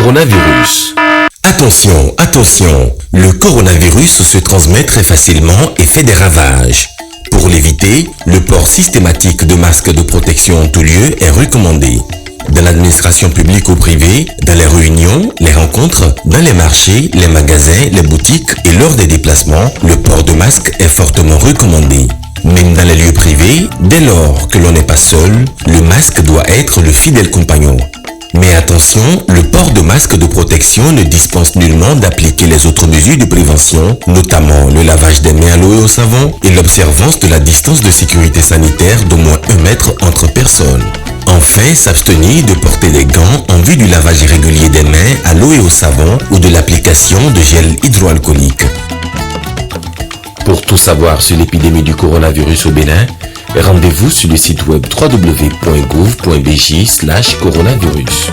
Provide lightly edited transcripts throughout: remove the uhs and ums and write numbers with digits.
coronavirus. Attention, attention, le coronavirus se transmet très facilement et fait des ravages. Pour l'éviter, le port systématique de masques de protection en tout lieu est recommandé. Dans l'administration publique ou privée, dans les réunions, les rencontres, dans les marchés, les magasins, les boutiques et lors des déplacements, le port de masque est fortement recommandé. Même dans les lieux privés, dès lors que l'on n'est pas seul, le masque doit être le fidèle compagnon. Mais attention, le port de masque de protection ne dispense nullement d'appliquer les autres mesures de prévention, notamment le lavage des mains à l'eau et au savon et l'observance de la distance de sécurité sanitaire d'au moins 1 mètre entre personnes. Enfin, s'abstenir de porter des gants en vue du lavage irrégulier des mains à l'eau et au savon ou de l'application de gel hydroalcoolique. Pour tout savoir sur l'épidémie du coronavirus au Bénin, rendez-vous sur le site web www.gouv.bj/coronavirus.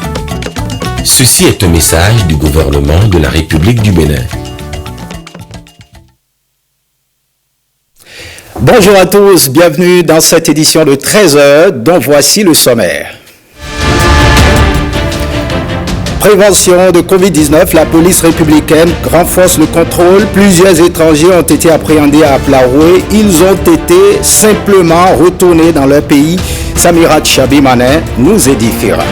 Ceci est un message du gouvernement de la République du Bénin. Bonjour à tous, bienvenue dans cette édition de 13h dont voici le sommaire. Prévention de Covid-19, la police républicaine renforce le contrôle. Plusieurs étrangers ont été appréhendés à Plaroué. Ils ont été simplement retournés dans leur pays. Samirat Chabimane nous édifiera.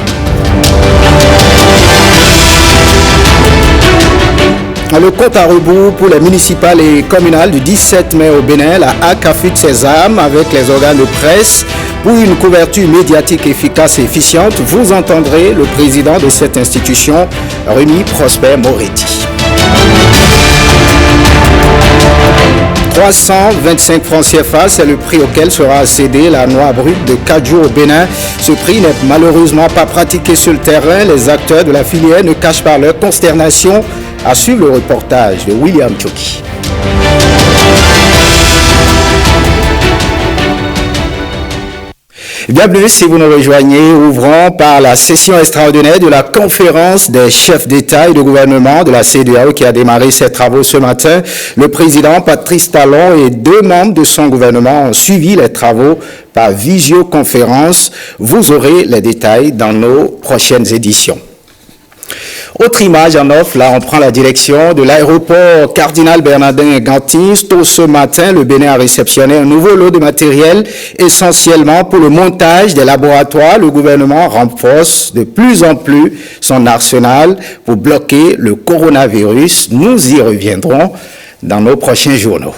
Le compte à rebours pour les municipales et communales du 17 mai au Bénin, la HAC affûte ses armes avec les organes de presse pour une couverture médiatique efficace et efficiente. Vous entendrez le président de cette institution, Rémi Prosper Moretti. 325 francs CFA, c'est le prix auquel sera cédée la noix brute de Kajou au Bénin. Ce prix n'est malheureusement pas pratiqué sur le terrain. Les acteurs de la filière ne cachent pas leur consternation. À suivre le reportage de William Choki. Bienvenue si vous nous rejoignez. Ouvrons par la session extraordinaire de la conférence des chefs d'État et de gouvernement de la CEDEAO qui a démarré ses travaux ce matin. Le président Patrice Talon et 2 membres de son gouvernement ont suivi les travaux par visioconférence. Vous aurez les détails dans nos prochaines éditions. Autre image en off, là on prend la direction de l'aéroport Cardinal Bernardin Gantis. Tôt ce matin, le Bénin a réceptionné un nouveau lot de matériel, essentiellement pour le montage des laboratoires. Le gouvernement renforce de plus en plus son arsenal pour bloquer le coronavirus. Nous y reviendrons dans nos prochains journaux.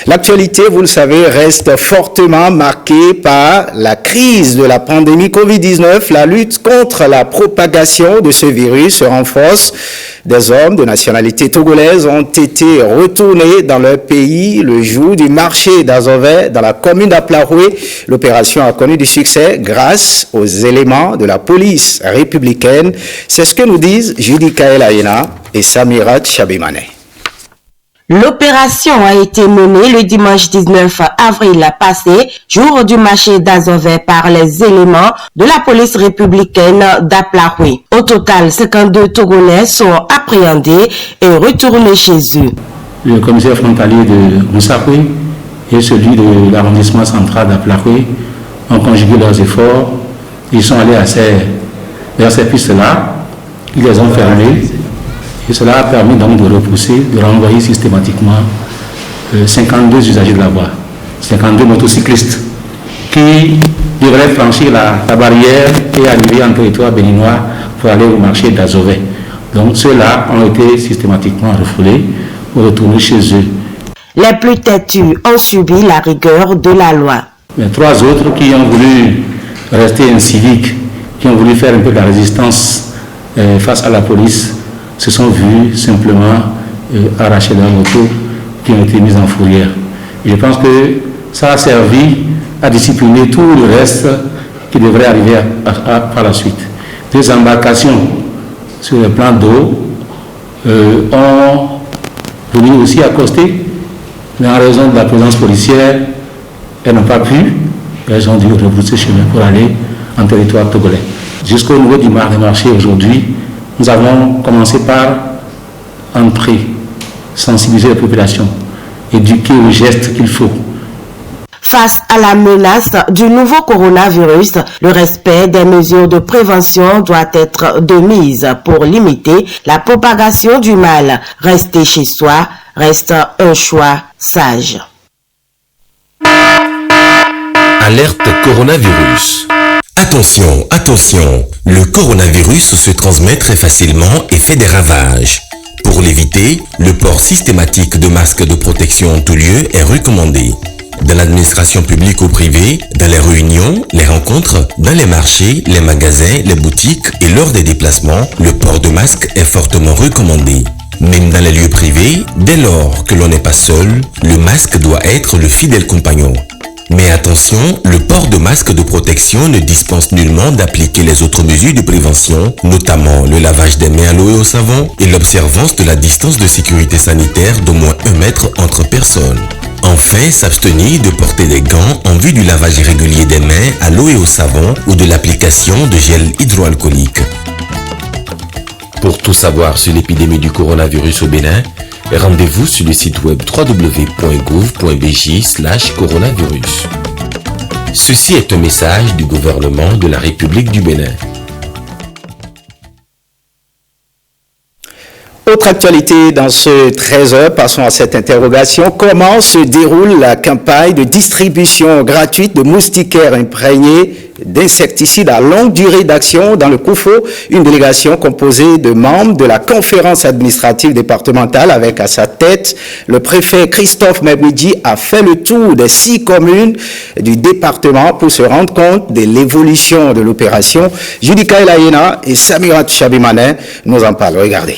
L'actualité, vous le savez, reste fortement marquée par la crise de la pandémie Covid-19. La lutte contre la propagation de ce virus se renforce. Des hommes de nationalité togolaise ont été retournés dans leur pays le jour du marché d'Azové dans la commune d'Aplaroué. L'opération a connu du succès grâce aux éléments de la police républicaine. C'est ce que nous disent Judy Kael Ayena et Samirat Chabimane. L'opération a été menée le dimanche 19 avril passé, jour du marché d'Azové par les éléments de la police républicaine d'Aplaroué. Au total, 52 Togolais sont appréhendés et retournés chez eux. Le commissaire frontalier de Moussakoué et celui de l'arrondissement central d'Aplaroué ont conjugué leurs efforts. Ils sont allés vers ces pistes-là, ils les ont fermées. Et cela a permis donc de repousser, de renvoyer systématiquement 52 usagers de la voie, 52 motocyclistes qui devraient franchir la barrière et arriver en territoire béninois pour aller au marché d'Azové. Donc ceux-là ont été systématiquement refoulés pour retourner chez eux. Les plus têtus ont subi la rigueur de la loi. Mais 3 autres qui ont voulu rester inciviques, qui ont voulu faire un peu de la résistance face à la police, se sont vus simplement arracher leurs motos qui ont été mises en fourrière. Et je pense que ça a servi à discipliner tout le reste qui devrait arriver par la suite. 2 embarcations sur le plan d'eau ont voulu aussi accoster, mais en raison de la présence policière, elles n'ont pas pu. Elles ont dû rebrousser chemin pour aller en territoire togolais. Jusqu'au niveau du marché aujourd'hui, nous avons commencé par entrer, sensibiliser la population, éduquer aux gestes qu'il faut. Face à la menace du nouveau coronavirus, le respect des mesures de prévention doit être de mise pour limiter la propagation du mal. Rester chez soi reste un choix sage. Alerte coronavirus. Attention, attention, le coronavirus se transmet très facilement et fait des ravages. Pour l'éviter, le port systématique de masques de protection en tout lieu est recommandé. Dans l'administration publique ou privée, dans les réunions, les rencontres, dans les marchés, les magasins, les boutiques et lors des déplacements, le port de masque est fortement recommandé. Même dans les lieux privés, dès lors que l'on n'est pas seul, le masque doit être le fidèle compagnon. Mais attention, le port de masque de protection ne dispense nullement d'appliquer les autres mesures de prévention, notamment le lavage des mains à l'eau et au savon et l'observance de la distance de sécurité sanitaire d'au moins 1 mètre entre personnes. Enfin, s'abstenir de porter des gants en vue du lavage régulier des mains à l'eau et au savon ou de l'application de gel hydroalcoolique. Pour tout savoir sur l'épidémie du coronavirus au Bénin, rendez-vous sur le site web www.gouv.bj/coronavirus. Ceci est un message du gouvernement de la République du Bénin. Autre actualité dans ce 13h, passons à cette interrogation. Comment se déroule la campagne de distribution gratuite de moustiquaires imprégnés d'insecticides à longue durée d'action dans le Koufo? Une délégation composée de membres de la conférence administrative départementale avec à sa tête le préfet Christophe Mebidji a fait le tour des 6 communes du département pour se rendre compte de l'évolution de l'opération. Judika Elayena et Samirat Chabimane nous en parlent. Regardez.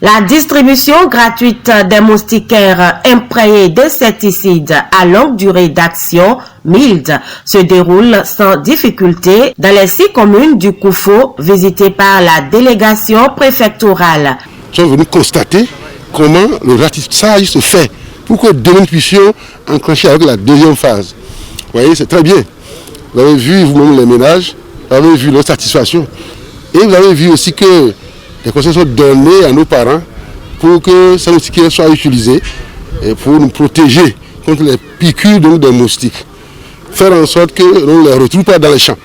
La distribution gratuite des moustiquaires imprégnés d'insecticides à longue durée d'action, MILD, se déroule sans difficulté dans les 6 communes du Koufo visitées par la délégation préfectorale. Nous sommes venus constater comment le ratissage se fait pour que demain nous puissions enclencher avec la deuxième phase. Vous voyez, c'est très bien. Vous avez vu vous-même les ménages, vous avez vu leur satisfaction. Et vous avez vu aussi que les conseils sont donnés à nos parents pour que ces moustiquaires soient utilisés et pour nous protéger contre les piqûres des moustiques. Faire en sorte que l'on ne les retrouve pas dans les champs.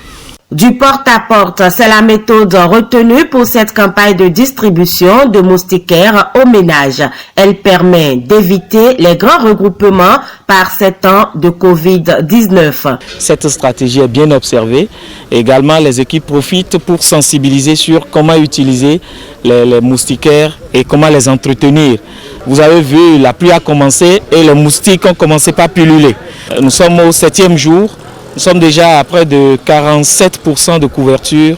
Du porte-à-porte, c'est la méthode retenue pour cette campagne de distribution de moustiquaires aux ménages. Elle permet d'éviter les grands regroupements par ces temps de Covid-19. Cette stratégie est bien observée. Également, les équipes profitent pour sensibiliser sur comment utiliser les moustiquaires et comment les entretenir. Vous avez vu, la pluie a commencé et les moustiques ont commencé par pulluler. Nous sommes au 7e jour. Nous sommes déjà à près de 47% de couverture.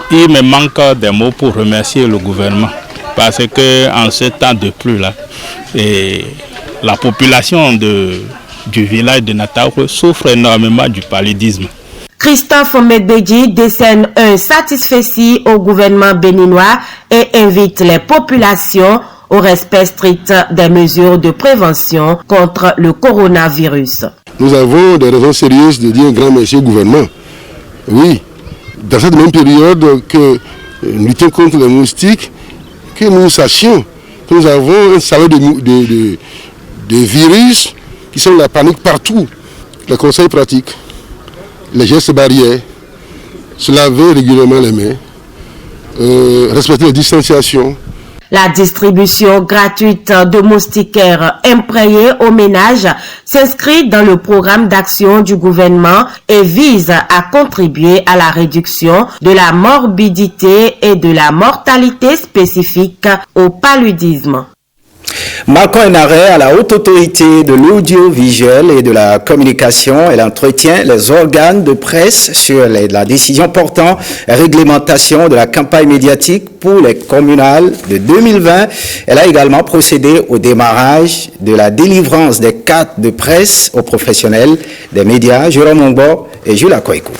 Il me manque des mots pour remercier le gouvernement parce qu'en ce temps de pluie là, la population du village de Nataouré souffre énormément du paludisme. Christophe Mebidji décerne un satisfecit au gouvernement béninois et invite les populations au respect strict des mesures de prévention contre le coronavirus. Nous avons des raisons sérieuses de dire un grand merci au gouvernement. Oui, dans cette même période que nous luttons contre les moustiques, que nous sachions que nous avons un salon de virus qui sont la panique partout. Les conseils pratiques, les gestes barrières, se laver régulièrement les mains, respecter les distanciations. La distribution gratuite de moustiquaires imprégnés aux ménages s'inscrit dans le programme d'action du gouvernement et vise à contribuer à la réduction de la morbidité et de la mortalité spécifique au paludisme. Marquant un arrêt à la haute autorité de l'audiovisuel et de la communication, elle entretient les organes de presse sur la décision portant réglementation de la campagne médiatique pour les communales de 2020. Elle a également procédé au démarrage de la délivrance des cartes de presse aux professionnels des médias, Jérôme Mongbo et Jules Akoikou.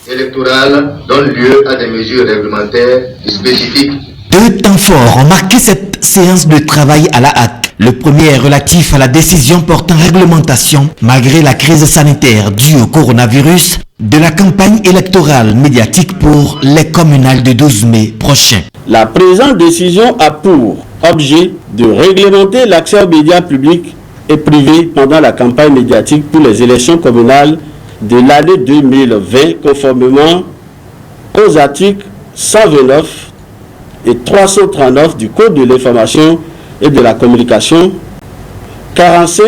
Électorale donne lieu à des mesures réglementaires spécifiques. 2 temps forts ont marqué cette séance de travail à la hâte. Le premier est relatif à la décision portant réglementation, malgré la crise sanitaire due au coronavirus, de la campagne électorale médiatique pour les communales de 12 mai prochain. La présente décision a pour objet de réglementer l'accès aux médias publics et privés pendant la campagne médiatique pour les élections communales de l'année 2020, conformément aux articles 129 et 339 du Code de l'information et de la communication, 45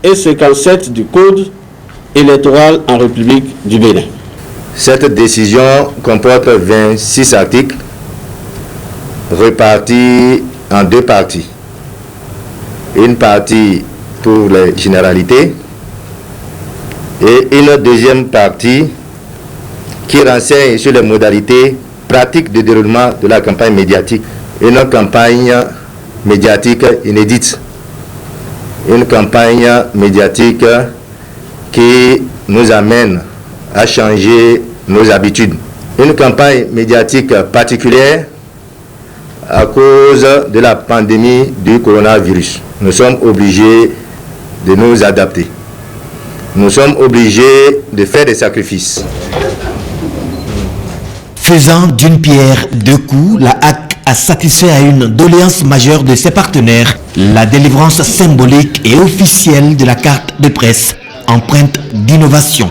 et 57 du Code électoral en République du Bénin. Cette décision comporte 26 articles répartis en deux parties. Une partie pour les généralités et une deuxième partie qui renseigne sur les modalités pratiques de déroulement de la campagne médiatique. Une campagne médiatique inédite. Une campagne médiatique qui nous amène à changer nos habitudes. Une campagne médiatique particulière à cause de la pandémie du coronavirus. Nous sommes obligés de nous adapter. Nous sommes obligés de faire des sacrifices. Faisant d'une pierre deux coups, la HAC a satisfait à une doléance majeure de ses partenaires, la délivrance symbolique et officielle de la carte de presse, empreinte d'innovation.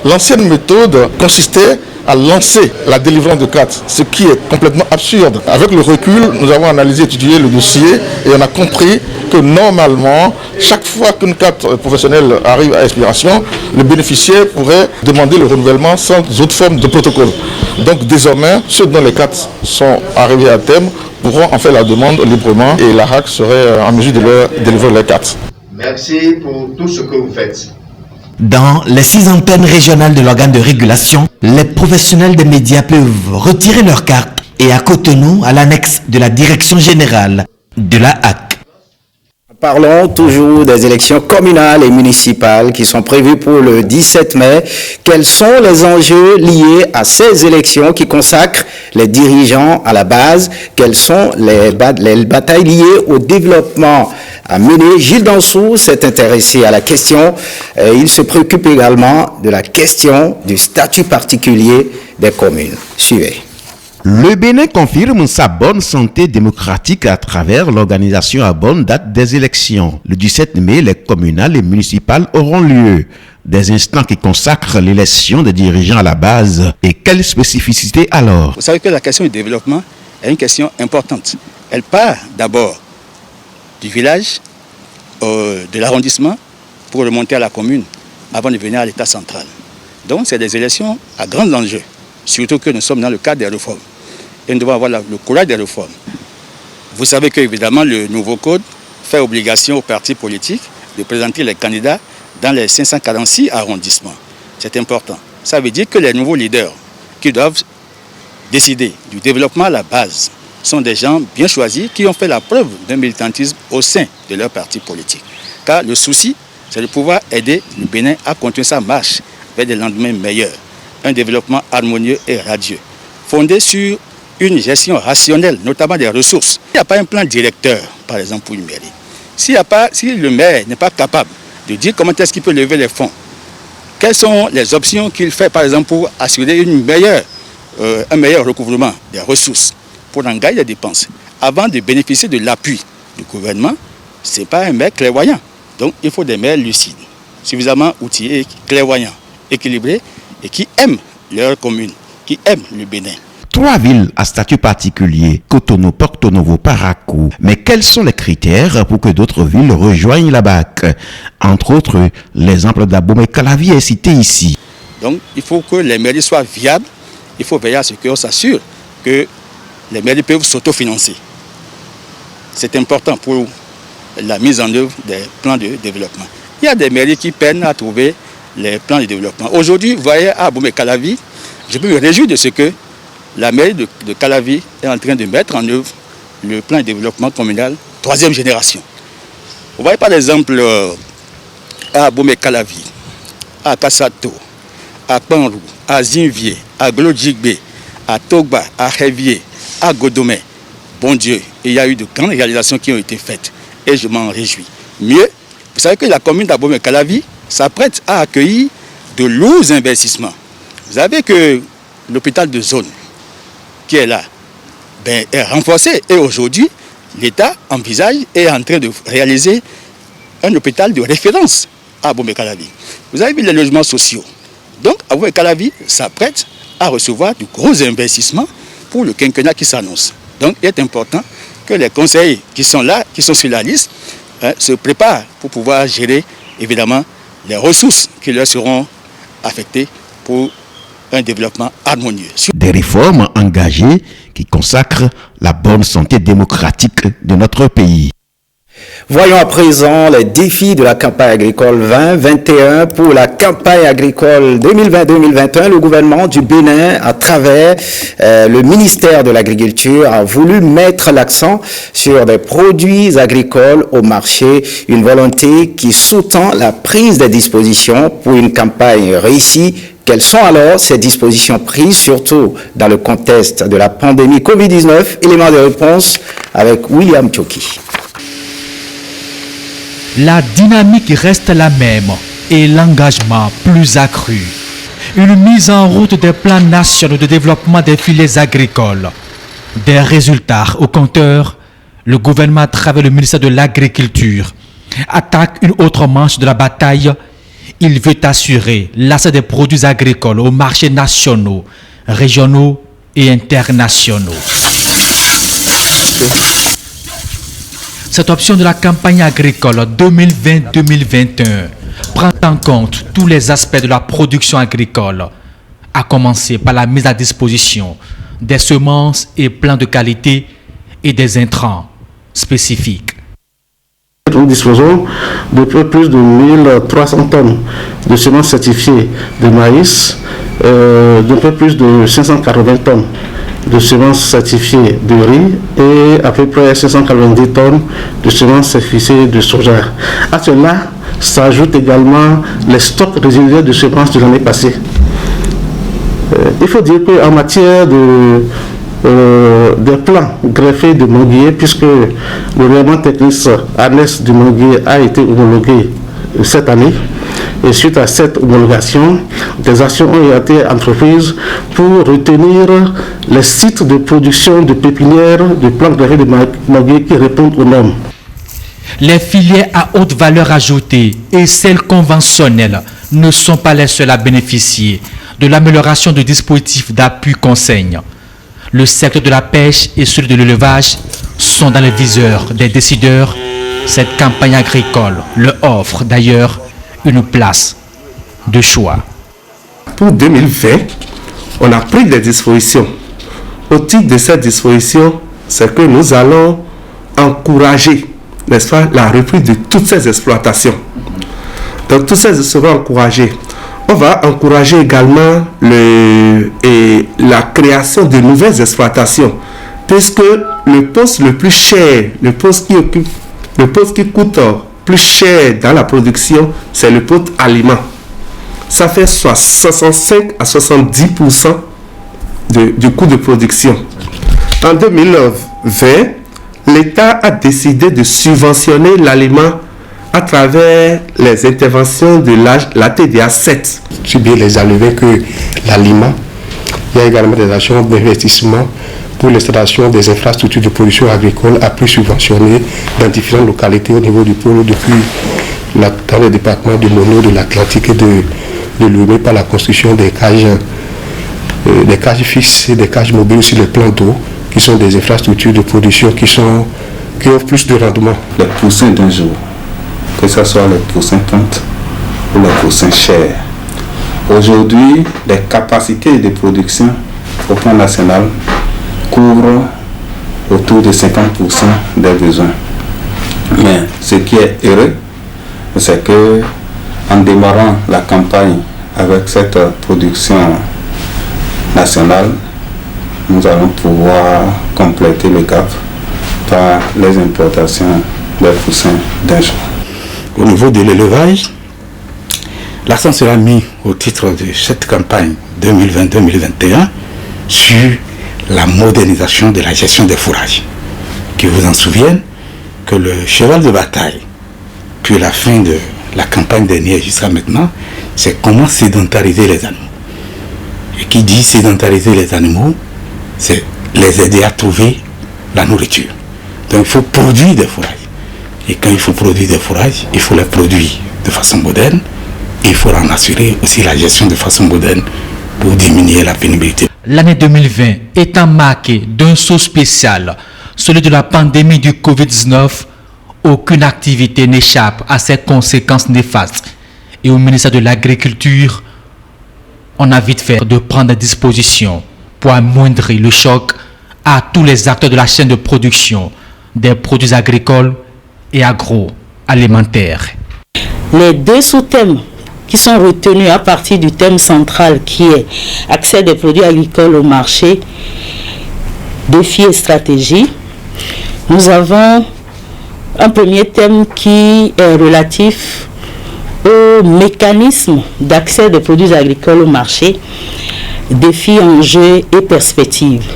L'ancienne méthode consistait à lancer la délivrance de cartes, ce qui est complètement absurde. Avec le recul, nous avons analysé, étudié le dossier et on a compris que normalement, chaque fois qu'une carte professionnelle arrive à expiration, le bénéficiaire pourrait demander le renouvellement sans autre forme de protocole. Donc désormais, ceux dont les cartes sont arrivées à terme pourront en faire la demande librement et la HAC serait en mesure de leur délivrer les cartes. Merci pour tout ce que vous faites. Dans les 6 antennes régionales de l'organe de régulation, les professionnels des médias peuvent retirer leurs cartes et à Cotonou, à l'annexe de la direction générale de la HAC. Parlons toujours des élections communales et municipales qui sont prévues pour le 17 mai. Quels sont les enjeux liés à ces élections qui consacrent les dirigeants à la base? Quelles sont les batailles liées au développement à mener? Gilles Dansou s'est intéressé à la question. Il se préoccupe également de la question du statut particulier des communes. Suivez. Le Bénin confirme sa bonne santé démocratique à travers l'organisation à bonne date des élections. Le 17 mai, les communales et municipales auront lieu. Des instants qui consacrent l'élection des dirigeants à la base. Et quelle spécificité alors? Vous savez que la question du développement est une question importante. Elle part d'abord du village, de l'arrondissement, pour remonter à la commune, avant de venir à l'État central. Donc c'est des élections à grands enjeux, surtout que nous sommes dans le cadre des réformes. Et nous devons avoir le courage des réformes. Vous savez qu'évidemment, le nouveau code fait obligation aux partis politiques de présenter les candidats dans les 546 arrondissements. C'est important. Ça veut dire que les nouveaux leaders qui doivent décider du développement à la base sont des gens bien choisis qui ont fait la preuve d'un militantisme au sein de leur parti politique. Car le souci, c'est de pouvoir aider le Bénin à continuer sa marche vers des lendemains meilleurs. Un développement harmonieux et radieux, fondé sur une gestion rationnelle, notamment des ressources. Il n'y a pas un plan directeur, par exemple, pour une mairie. Si le maire n'est pas capable de dire comment est-ce qu'il peut lever les fonds, quelles sont les options qu'il fait, par exemple, pour assurer un meilleur recouvrement des ressources, pour engager les dépenses, avant de bénéficier de l'appui du gouvernement, ce n'est pas un maire clairvoyant. Donc il faut des maires lucides, suffisamment outillés, clairvoyants, équilibrés et qui aiment leur commune, qui aiment le Bénin. 3 villes à statut particulier, Cotonou, Porto Novo, Parakou. Mais quels sont les critères pour que d'autres villes rejoignent la BAC? Entre autres, l'exemple d'Abomey-Calavi est cité ici. Donc il faut que les mairies soient viables, il faut veiller à ce qu'on s'assure que les mairies peuvent s'autofinancer. C'est important pour la mise en œuvre des plans de développement. Il y a des mairies qui peinent à trouver les plans de développement. Aujourd'hui, vous voyez à Abomey-Calavi, je peux me réjouir de ce que la mairie de Calavi est en train de mettre en œuvre le plan de développement communal 3e génération. Vous voyez par exemple à Abomey-Calavi, à Kassato, à Panrou, à Zinvier, à Glodjigbe, à Togba, à Révier, à Godomé. Bon Dieu, il y a eu de grandes réalisations qui ont été faites et je m'en réjouis. Mieux, vous savez que la commune d'Abomey-Calavi s'apprête à accueillir de lourds investissements. Vous savez que l'hôpital de zone qui est là est renforcé et aujourd'hui, l'État envisage et est en train de réaliser un hôpital de référence à Abomey-Calavi. Vous avez vu les logements sociaux. Donc, Abomey-Calavi s'apprête à recevoir de gros investissements pour le quinquennat qui s'annonce. Donc, il est important que les conseillers qui sont là, qui sont sur la liste, se préparent pour pouvoir gérer, évidemment, les ressources qui leur seront affectées pour un développement harmonieux. Des réformes engagées qui consacrent la bonne santé démocratique de notre pays. Voyons à présent les défis de la campagne agricole 2021. Pour la campagne agricole 2020-2021, le gouvernement du Bénin, à travers le ministère de l'Agriculture, a voulu mettre l'accent sur des produits agricoles au marché, une volonté qui sous-tend la prise des dispositions pour une campagne réussie. Quelles sont alors ces dispositions prises, surtout dans le contexte de la pandémie Covid-19? Élément de réponse avec William Tchoki. La dynamique reste la même et l'engagement plus accru. Une mise en route des plans nationaux de développement des filières agricoles. Des résultats au compteur, le gouvernement à travers le ministère de l'Agriculture attaque une autre manche de la bataille. Il veut assurer l'accès des produits agricoles aux marchés nationaux, régionaux et internationaux. Cette option de la campagne agricole 2020-2021 prend en compte tous les aspects de la production agricole, à commencer par la mise à disposition des semences et plans de qualité et des intrants spécifiques. Nous disposons de plus de 1300 tonnes de semences certifiées de maïs, de peu plus de 580 tonnes de semences certifiées de riz et à peu près 590 tonnes de semences certifiées de soja. À cela s'ajoutent également les stocks résiduels de semences de l'année passée. Il faut dire qu'en matière des plants greffés de manguier, puisque le règlement technique annexe du manguier a été homologué cette année, et suite à cette homologation, des actions ont été entreprises pour retenir les sites de production de pépinières de plants greffés de manguier qui répondent aux normes. Les filières à haute valeur ajoutée et celles conventionnelles ne sont pas les seules à bénéficier de l'amélioration du dispositif d'appui conseil. Le secteur de la pêche et celui de l'élevage sont dans le viseur des décideurs. Cette campagne agricole leur offre d'ailleurs une place de choix. Pour 2020, on a pris des dispositions. Au titre de ces dispositions, c'est que nous allons encourager, n'est-ce pas, la reprise de toutes ces exploitations. Donc, tout ça sera encouragé. On va encourager également la création de nouvelles exploitations, puisque le poste le plus cher, le poste qui coûte plus cher dans la production, c'est le poste aliment. Ça fait soit 65 à 70% du coût de production. En 2020, l'État a décidé de subventionner l'aliment à travers les interventions de la TDA 7. C'est bien les enlever que l'aliment. Il y a également des actions d'investissement pour l'installation des infrastructures de production agricole à prix subventionné dans différentes localités au niveau du pôle depuis dans le département du Mono, de l'Atlantique et de Lomé par la construction des cages fixes et des cages mobiles sur les plans d'eau qui sont des infrastructures de production qui offrent plus de rendement. Les poussins d'un jour, que ce soit les poussins pontes ou les poussins chers. Aujourd'hui, les capacités de production au plan national couvrent autour de 50% des besoins. Mais ce qui est heureux, c'est que en démarrant la campagne avec cette production nationale, nous allons pouvoir compléter le gap par les importations des poussins d'un jour. Au niveau de l'élevage, l'accent sera mis au titre de cette campagne 2020-2021 sur la modernisation de la gestion des fourrages. Que vous en souvenez que le cheval de bataille, puis la fin de la campagne dernière jusqu'à maintenant, c'est comment sédentariser les animaux. Et qui dit sédentariser les animaux, c'est les aider à trouver la nourriture. Donc il faut produire des fourrages. Et quand il faut produire des fourrages, il faut les produire de façon moderne. Et il faut en assurer aussi la gestion de façon moderne pour diminuer la pénibilité. L'année 2020 étant marquée d'un saut spécial, celui de la pandémie du Covid-19, aucune activité n'échappe à ses conséquences néfastes. Et au ministère de l'Agriculture, on a vite fait de prendre des dispositions pour amoindrir le choc à tous les acteurs de la chaîne de production des produits agricoles et agroalimentaires. Les deux sous-thèmes qui sont retenus à partir du thème central qui est accès des produits agricoles au marché, défis et stratégies. Nous avons un premier thème qui est relatif au mécanisme d'accès des produits agricoles au marché, défis, enjeux et perspectives.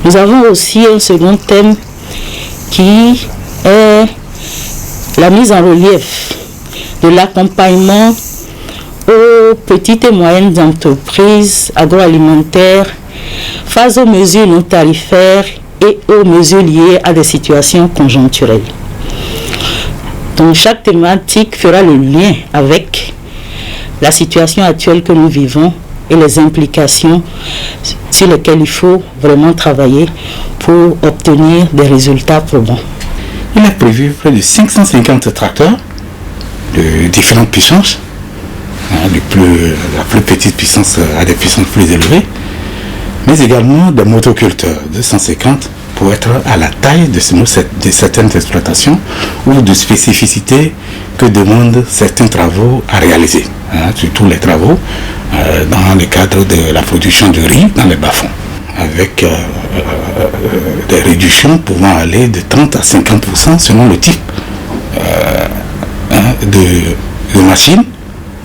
Nous avons aussi un second thème qui est la mise en relief de l'accompagnement aux petites et moyennes entreprises agroalimentaires face aux mesures non tarifaires et aux mesures liées à des situations conjoncturelles. Donc chaque thématique fera le lien avec la situation actuelle que nous vivons et les implications sur lesquelles il faut vraiment travailler pour obtenir des résultats probants. Il a prévu près de 550 tracteurs de différentes puissances, la plus petite puissance à des puissances plus élevées, mais également des motoculteurs de 150 pour être à la taille de certaines exploitations ou de spécificités que demandent certains travaux à réaliser, surtout les travaux dans le cadre de la production de riz dans les bas-fonds, avec des réductions pouvant aller de 30 à 50% selon le type de machine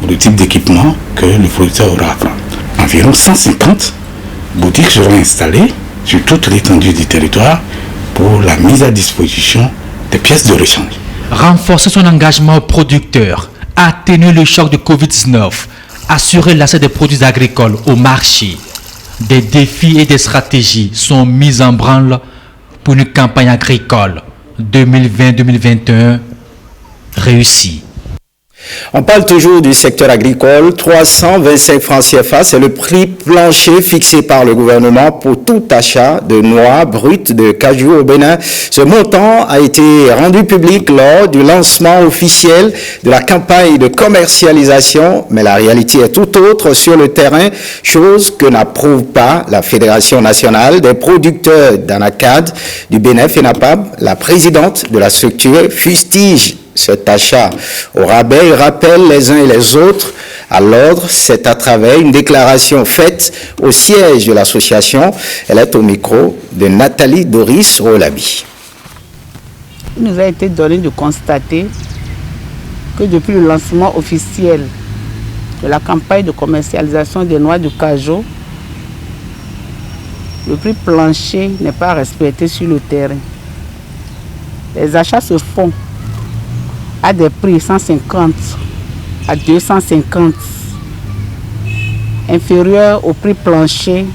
ou le type d'équipement que le producteur aura à prendre. Environ 150 boutiques seront installées sur toute l'étendue du territoire pour la mise à disposition des pièces de rechange. Renforcer son engagement aux producteurs, atténuer le choc de Covid-19, assurer l'accès des produits agricoles au marché. Des défis et des stratégies sont mis en branle pour une campagne agricole 2020-2021 réussie. On parle toujours du secteur agricole. 325 francs CFA, c'est le prix plancher fixé par le gouvernement pour tout achat de noix brutes de cajou au Bénin. Ce montant a été rendu public lors du lancement officiel de la campagne de commercialisation, mais la réalité est tout autre sur le terrain, chose que n'approuve pas la Fédération nationale des producteurs d'Anacad du Bénin, FENAPAB. La présidente de la structure fustige cet achat au rabais. Il rappelle les uns et les autres à l'ordre. C'est à travers une déclaration faite au siège de l'association. Elle est au micro de Nathalie Doris Rolabi. Il nous a été donné de constater que depuis le lancement officiel de la campagne de commercialisation des noix de cajou, le prix plancher n'est pas respecté sur le terrain. Les achats se font à des prix 150 à 250, inférieurs au prix plancher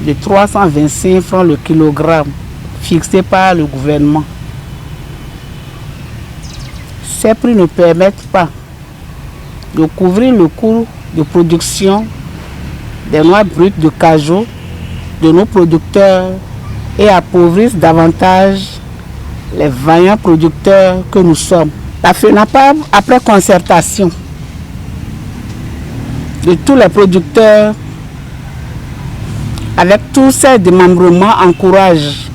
de 325 francs le kilogramme fixé par le gouvernement. Ces prix ne permettent pas de couvrir le coût de production des noix brutes de cajou de nos producteurs et appauvrissent davantage les vaillants producteurs que nous sommes. La FENAPAB, après concertation de tous les producteurs, avec tous ces démembrements, encourage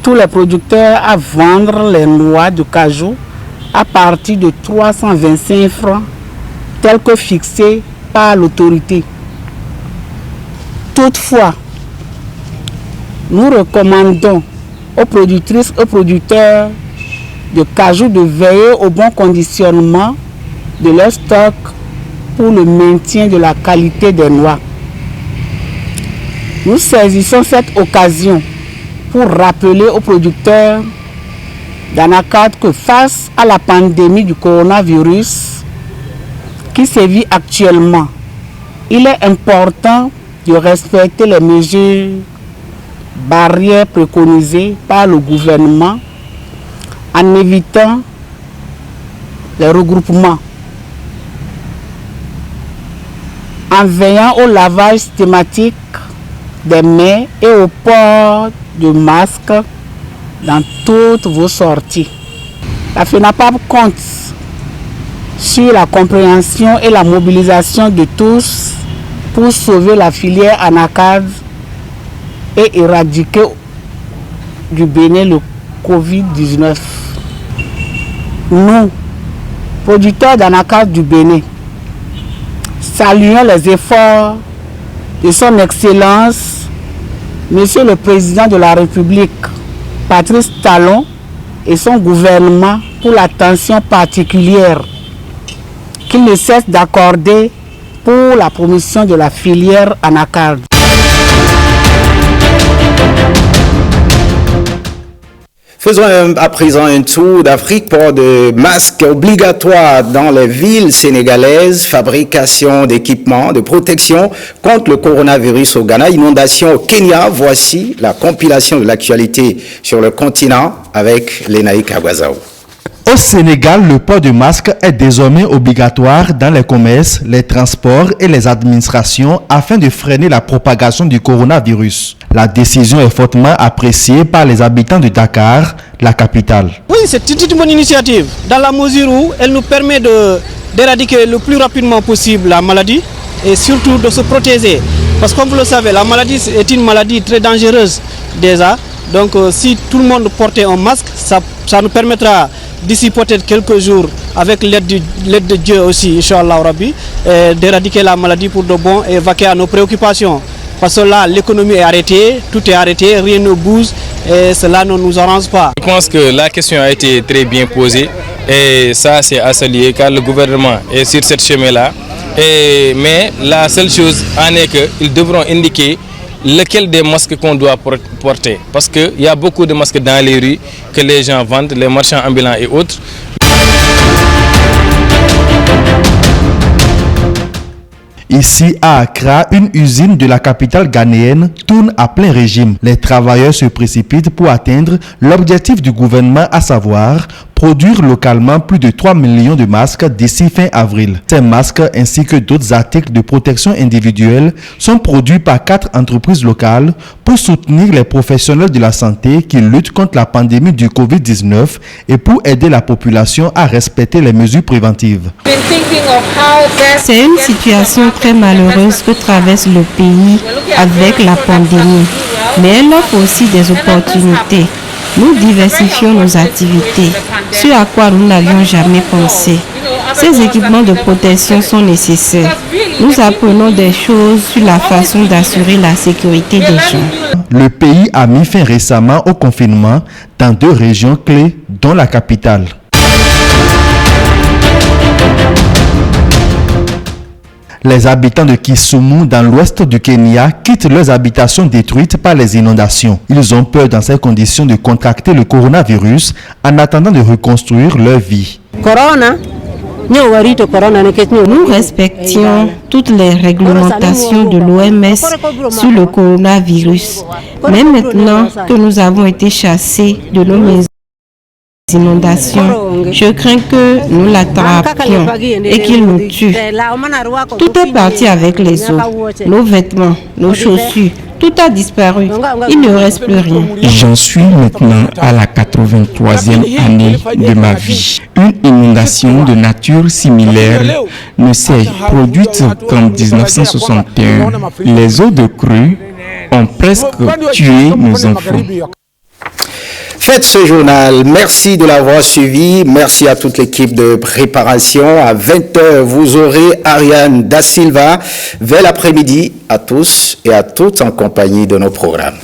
tous les producteurs à vendre les noix de cajou à partir de 325 francs, tel que fixé par l'autorité. Toutefois, nous recommandons aux productrices et aux producteurs de cajou de veiller au bon conditionnement de leur stock pour le maintien de la qualité des noix. Nous saisissons cette occasion pour rappeler aux producteurs d'Anacad que face à la pandémie du coronavirus qui sévit actuellement, il est important de respecter les mesures barrières préconisées par le gouvernement en évitant les regroupements, en veillant au lavage systématique des mains et au port de masques dans toutes vos sorties. La FENAPAP compte sur la compréhension et la mobilisation de tous pour sauver la filière anacarde et éradiquer du Bénin le Covid-19. Nous, producteurs d'anacarde du Bénin, saluons les efforts de son Excellence, Monsieur le Président de la République, Patrice Talon, et son gouvernement pour l'attention particulière qu'il ne cesse d'accorder pour la promotion de la filière anacarde. Faisons à présent un tour d'Afrique. Port de masques obligatoires dans les villes sénégalaises, fabrication d'équipements de protection contre le coronavirus au Ghana, inondation au Kenya. Voici la compilation de l'actualité sur le continent avec Lénaï Kagwazao. Au Sénégal, le port de masque est désormais obligatoire dans les commerces, les transports et les administrations afin de freiner la propagation du coronavirus. La décision est fortement appréciée par les habitants de Dakar, la capitale. Oui, c'est une bonne initiative dans la mesure où elle nous permet d'éradiquer le plus rapidement possible la maladie et surtout de se protéger. Parce que comme vous le savez, la maladie est une maladie très dangereuse déjà. Donc si tout le monde portait un masque, ça nous permettra d'ici peut-être quelques jours, avec l'aide de Dieu aussi, Inch'Allah Rabbi, d'éradiquer la maladie pour de bon et vaquer à nos préoccupations. Parce que là, l'économie est arrêtée, tout est arrêté, rien ne bouge et cela ne nous arrange pas. Je pense que la question a été très bien posée et ça c'est à saluer car le gouvernement est sur cette chemin-là. Mais la seule chose en est qu'ils devront indiquer lequel des masques qu'on doit porter. Parce qu'il y a beaucoup de masques dans les rues que les gens vendent, les marchands ambulants et autres. Ici à Accra, une usine de la capitale ghanéenne tourne à plein régime. Les travailleurs se précipitent pour atteindre l'objectif du gouvernement, à savoir produire localement plus de 3 millions de masques d'ici fin avril. Ces masques ainsi que d'autres articles de protection individuelle sont produits par 4 entreprises locales pour soutenir les professionnels de la santé qui luttent contre la pandémie du Covid-19 et pour aider la population à respecter les mesures préventives. C'est une situation très malheureuse que traverse le pays avec la pandémie, mais elle offre aussi des opportunités. Nous diversifions nos activités, ce à quoi nous n'avions jamais pensé. Ces équipements de protection sont nécessaires. Nous apprenons des choses sur la façon d'assurer la sécurité des gens. Le pays a mis fin récemment au confinement dans 2 régions clés, dont la capitale. Les habitants de Kisumu, dans l'ouest du Kenya, quittent leurs habitations détruites par les inondations. Ils ont peur dans ces conditions de contracter le coronavirus en attendant de reconstruire leur vie. Nous respections toutes les réglementations de l'OMS sur le coronavirus. Mais maintenant que nous avons été chassés de nos maisons, inondations, je crains que nous l'attrapions et qu'il nous tue. Tout est parti avec les eaux, nos vêtements, nos chaussures, tout a disparu. Il ne reste plus rien. J'en suis maintenant à la 83e année de ma vie. Une inondation de nature similaire ne s'est produite qu'en 1961. Les eaux de crue ont presque tué nos enfants. Faites ce journal. Merci de l'avoir suivi. Merci à toute l'équipe de préparation. À 20h, vous aurez Ariane Da Silva. Vers l'après-midi, à tous et à toutes en compagnie de nos programmes.